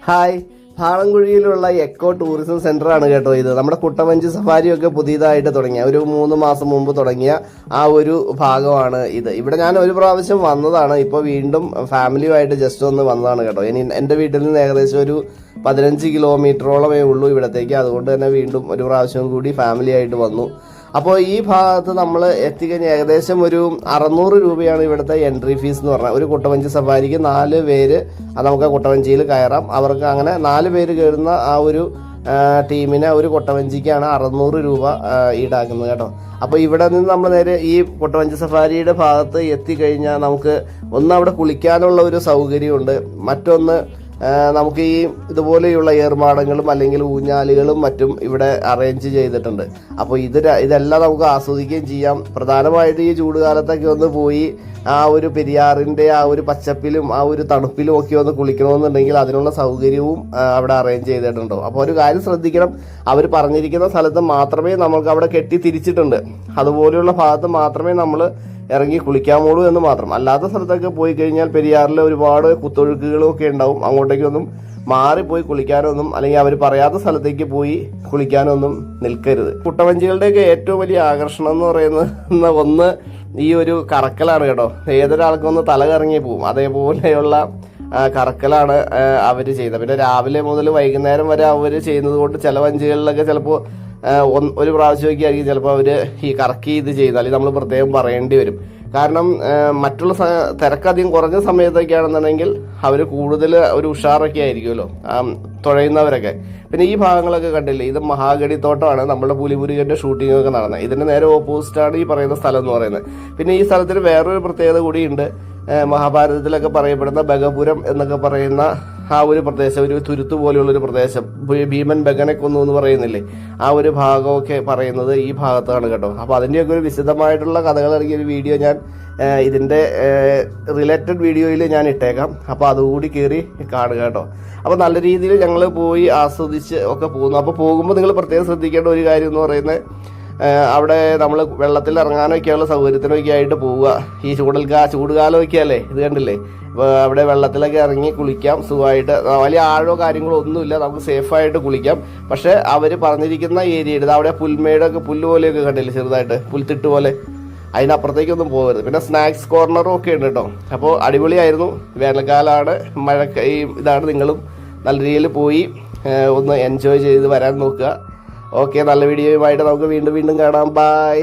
Hi, പാളംകുഴിയിലുള്ള eco tourism centre ആണ് കേട്ടോ ഇത്. നമ്മുടെ കുട്ടവഞ്ചി സഫാരിയൊക്കെ പുതിയതായിട്ട് തുടങ്ങിയ ഒരു 3 മാസം മുമ്പ് തുടങ്ങിയ ആ ഒരു ഭാഗമാണ് ഇത്. ഇവിടെ ഞാൻ ഒരു പ്രാവശ്യം വന്നതാണ്, ഇപ്പോൾ വീണ്ടും ഫാമിലിയുമായിട്ട് ജസ്റ്റ് ഒന്ന് വന്നതാണ് കേട്ടോ. ഇനി എൻ്റെ വീട്ടിൽ നിന്ന് ഏകദേശം ഒരു 15 കിലോമീറ്ററോളമേ ഉള്ളൂ ഇവിടത്തേക്ക്. അതുകൊണ്ട് തന്നെ വീണ്ടും ഒരു പ്രാവശ്യം കൂടി ഫാമിലി ആയിട്ട് വന്നു. അപ്പോൾ ഈ ഭാഗത്ത് നമ്മൾ എത്തിക്കഴിഞ്ഞാൽ ഏകദേശം ഒരു 600 രൂപയാണ് ഇവിടുത്തെ എൻട്രി ഫീസ് എന്ന് പറഞ്ഞാൽ. ഒരു കുട്ടവഞ്ചി സഫാരിക്ക് 4 പേര് നമുക്ക് കുട്ടവഞ്ചിയിൽ കയറാം. അവർക്ക് അങ്ങനെ 4 പേര് കയറുന്ന ആ ഒരു ടീമിന് ഒരു കുട്ടവഞ്ചിക്കാണ് 600 രൂപ ഈടാക്കുന്നത് കേട്ടോ. അപ്പോൾ ഇവിടെ നിന്ന് നമ്മൾ നേരെ ഈ കുട്ടവഞ്ചി സഫാരിയുടെ ഭാഗത്ത് എത്തിക്കഴിഞ്ഞാൽ നമുക്ക് ഒന്ന് അവിടെ കുളിക്കാനുള്ള ഒരു സൗകര്യമുണ്ട്. മറ്റൊന്ന് നമുക്ക് ഈ ഇതുപോലെയുള്ള ഏർമാടങ്ങളും അല്ലെങ്കിൽ ഊഞ്ഞാലുകളും മറ്റും ഇവിടെ അറേഞ്ച് ചെയ്തിട്ടുണ്ട്. അപ്പോൾ ഇതെല്ലാം നമുക്ക് ആസ്വദിക്കുകയും ചെയ്യാം. പ്രധാനമായിട്ട് ഈ ചൂടുകാലത്തൊക്കെ ഒന്ന് പോയി ആ ഒരു പെരിയാറിൻ്റെ ആ ഒരു പച്ചപ്പിലും ആ ഒരു തണുപ്പിലും ഒക്കെ ഒന്ന് കുളിക്കണമെന്നുണ്ടെങ്കിൽ അതിനുള്ള സൗകര്യവും അവിടെ അറേഞ്ച് ചെയ്തിട്ടുണ്ടോ. അപ്പോൾ ഒരു കാര്യം ശ്രദ്ധിക്കണം, അവർ പറഞ്ഞിരിക്കുന്ന സ്ഥലത്ത് മാത്രമേ നമ്മൾക്ക് അവിടെ കെട്ടി തിരിച്ചിട്ടുണ്ട്. അതുപോലെയുള്ള ഭാഗത്ത് മാത്രമേ നമ്മൾ ഇറങ്ങി കുളിക്കാമോളൂ എന്ന് മാത്രം. അല്ലാത്ത സ്ഥലത്തൊക്കെ പോയി കഴിഞ്ഞാൽ പെരിയാറിൽ ഒരുപാട് കുത്തൊഴുക്കുകളും ഒക്കെ ഉണ്ടാവും. അങ്ങോട്ടേക്കൊന്നും മാറിപ്പോയി കുളിക്കാനൊന്നും അല്ലെങ്കിൽ അവർ പറയാത്ത സ്ഥലത്തേക്ക് പോയി കുളിക്കാനൊന്നും നിൽക്കരുത്. കുട്ടവഞ്ചികളുടെയൊക്കെ ഏറ്റവും വലിയ ആകർഷണം എന്ന് പറയുന്നത് ഒന്ന് ഈ ഒരു കറക്കലാണ് കേട്ടോ. ഏതൊരാൾക്കൊന്ന് തല കറങ്ങി പോവും, അതേപോലെയുള്ള കറക്കലാണ് അവർ ചെയ്യുന്നത്. പിന്നെ രാവിലെ മുതൽ വൈകുന്നേരം വരെ അവർ ചെയ്യുന്നത് കൊണ്ട് ചില വഞ്ചികളിലൊക്കെ ചിലപ്പോൾ ഒരു പ്രാവശ്യമൊക്കെ ആയിരിക്കും ചിലപ്പോൾ അവർ ഈ കറക്കി ഇത് ചെയ്യുന്നത്. അല്ലെങ്കിൽ നമ്മൾ പ്രത്യേകം പറയേണ്ടി വരും. കാരണം മറ്റുള്ള തിരക്കധികം കുറഞ്ഞ സമയത്തൊക്കെയാണെന്നുണ്ടെങ്കിൽ അവർ കൂടുതൽ ഒരു ഉഷാറൊക്കെ ആയിരിക്കുമല്ലോ തുഴയുന്നവരൊക്കെ. പിന്നെ ഈ ഭാഗങ്ങളൊക്കെ കണ്ടില്ലേ, ഇത് മഹാഗണി തോട്ടമാണ്. നമ്മുടെ പുലിമുരുകൻ്റെ ഷൂട്ടിംഗ് ഒക്കെ നടന്നത്. ഇതിൻ്റെ നേരെ ഓപ്പോസിറ്റാണ് ഈ പറയുന്ന സ്ഥലം എന്ന് പറയുന്നത്. പിന്നെ ഈ സ്ഥലത്തിന് വേറൊരു പ്രത്യേകത കൂടിയുണ്ട്. മഹാഭാരതത്തിലൊക്കെ പറയപ്പെടുന്ന ബഗപുരം എന്നൊക്കെ പറയുന്ന ആ ഒരു പ്രദേശം, ഒരു തുരുത്ത് പോലെയുള്ളൊരു പ്രദേശം, ഭീമൻ ബഗനെ കൊന്നു എന്ന് പറയുന്നില്ലേ, ആ ഒരു ഭാഗമൊക്കെ പറയുന്നത് ഈ ഭാഗത്താണ് കേട്ടോ. അപ്പോൾ അതിൻ്റെയൊക്കെ ഒരു വിശദമായിട്ടുള്ള കഥകൾ ഇറങ്ങിയ ഒരു വീഡിയോ ഞാൻ ഇതിൻ്റെ റിലേറ്റഡ് വീഡിയോയിൽ ഞാൻ ഇട്ടേക്കാം. അപ്പോൾ അതുകൂടി കയറി കാണുക കേട്ടോ. അപ്പോൾ നല്ല രീതിയിൽ ഞങ്ങൾ പോയി ആസ്വദിച്ച് ഒക്കെ പോകുന്നു. അപ്പോൾ പോകുമ്പോൾ നിങ്ങൾ പ്രത്യേകം ശ്രദ്ധിക്കേണ്ട ഒരു കാര്യം എന്ന് പറയുന്നത്, അവിടെ നമ്മൾ വെള്ളത്തിൽ ഇറങ്ങാനൊക്കെയുള്ള സൗകര്യത്തിനൊക്കെ ആയിട്ട് പോവുക. ഈ ചൂടുകാലമൊക്കെ അല്ലേ, ഇത് കണ്ടില്ലേ. അപ്പോൾ അവിടെ വെള്ളത്തിലൊക്കെ ഇറങ്ങി കുളിക്കാം സുഖമായിട്ട്. വലിയ ആഴോ കാര്യങ്ങളോ ഒന്നുമില്ല, നമുക്ക് സേഫായിട്ട് കുളിക്കാം. പക്ഷേ അവർ പറഞ്ഞിരിക്കുന്ന ഏരിയയിൽ അവിടെ പുൽമേടൊക്കെ പുല്ല് പോലെയൊക്കെ കണ്ടില്ലേ, ചെറുതായിട്ട് പുൽത്തിട്ട് പോലെ, അതിനപ്പുറത്തേക്കൊന്നും പോകരുത്. പിന്നെ സ്നാക്സ് കോർണറും ഒക്കെ ഉണ്ട് കേട്ടോ. അപ്പോൾ അടിപൊളിയായിരുന്നു. വേനൽക്കാലമാണ്, ഇതാണ്. നിങ്ങളും നല്ല രീതിയിൽ പോയി ഒന്ന് എൻജോയ് ചെയ്ത് വരാൻ നോക്കുക. ഓക്കെ, നല്ല വീഡിയോയുമായിട്ട് നമുക്ക് വീണ്ടും കാണാം. ബൈ.